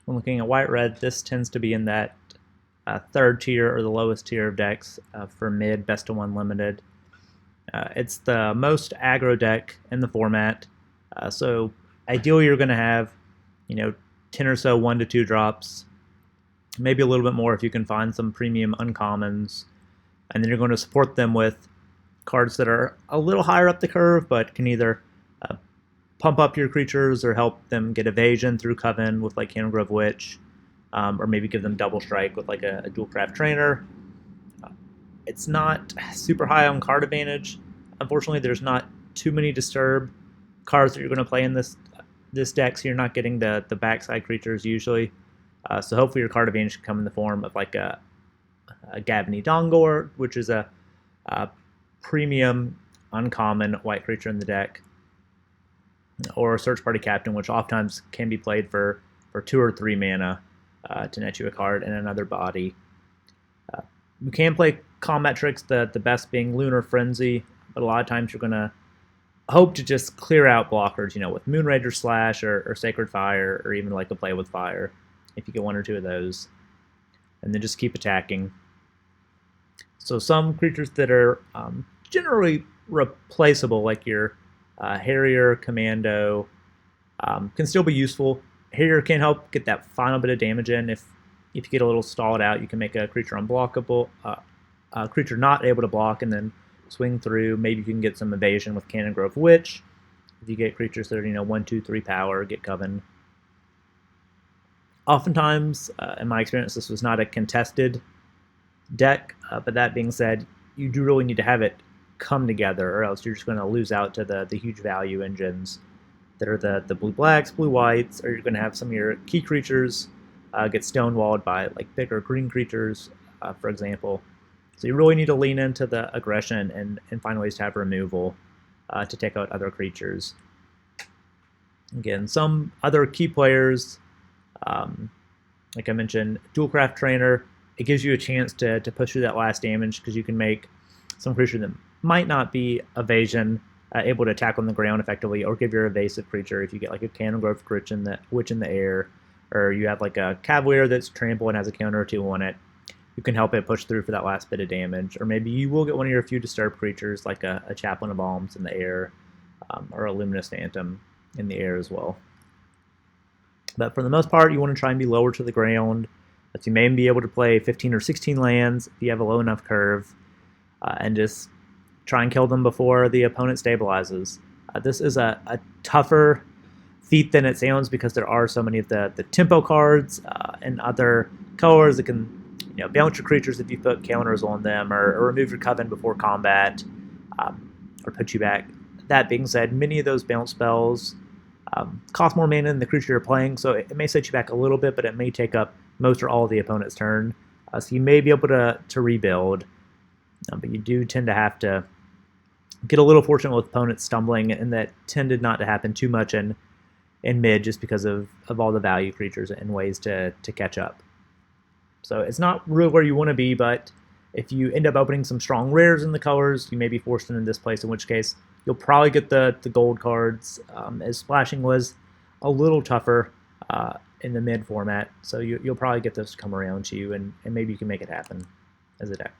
When looking at white-red, this tends to be in that third tier or the lowest tier of decks for mid best of 1 limited. It's the most aggro deck in the format, so ideally you're going to have 10 or so 1 to 2 drops, maybe a little bit more if you can find some premium uncommons, and then you're going to support them with cards that are a little higher up the curve but can either pump up your creatures or help them get evasion through Coven with like Cannon Grove Witch, or maybe give them double strike with like a dual craft trainer. It's not super high on card advantage. Unfortunately, there's not too many disturb cards that you're going to play in this deck, so you're not getting the backside creatures usually. So hopefully your card advantage can come in the form of like a Gabony Dongor, which is a premium uncommon white creature in the deck, or Search Party Captain, which oftentimes can be played for 2 or 3 mana to net you a card and another body. You can play combat tricks, the best being Lunar Frenzy, but a lot of times you're going to hope to just clear out blockers, with Moonrager Slash or Sacred Fire, or even like a Play with Fire, if you get 1 or 2 of those. And then just keep attacking. So some creatures that are generally replaceable, like your Harrier, Commando, can still be useful. Harrier can help get that final bit of damage in. If you get a little stalled out, you can make a creature unblockable, a creature not able to block, and then swing through. Maybe you can get some evasion with Cannon Grove Witch. If you get creatures that are 1, 2, 3 power, get Coven. Oftentimes, in my experience, this was not a contested deck, but that being said, you do really need to have it come together, or else you're just going to lose out to the huge value engines that are the blue-blacks, blue-whites, or you're going to have some of your key creatures get stonewalled by like bigger green creatures, for example. So you really need to lean into the aggression and find ways to have removal to take out other creatures. Again, some other key players, like I mentioned, Dual Craft Trainer, it gives you a chance to push through that last damage because you can make some creature that might not be evasion able to attack on the ground effectively, or give your evasive creature if you get like a Cannon Grove Witch in the air, or you have like a Cavalier that's trample and has a counter or 2 on it. You can help it push through for that last bit of damage, or maybe you will get one of your few disturb creatures like a Chaplain of Alms in the air, or a Luminous Phantom in the air as well. But for the most part, you want to try and be lower to the ground, but you may be able to play 15 or 16 lands if you have a low enough curve, and just try and kill them before the opponent stabilizes. This is a tougher feat than it sounds because there are so many of the tempo cards and other colors that can bounce your creatures if you put counters on them, or remove your Coven before combat, or put you back. That being said, many of those bounce spells cost more mana than the creature you're playing, so it may set you back a little bit, but it may take up most or all of the opponent's turn. So you may be able to rebuild, but you do tend to have to get a little fortunate with opponents stumbling, and that tended not to happen too much in mid just because of all the value creatures and ways to catch up. So it's not really where you want to be, but if you end up opening some strong rares in the colors, you may be forced into this place, in which case you'll probably get the gold cards, as splashing was a little tougher in the mid format, so you'll probably get those to come around to you, and maybe you can make it happen as a deck.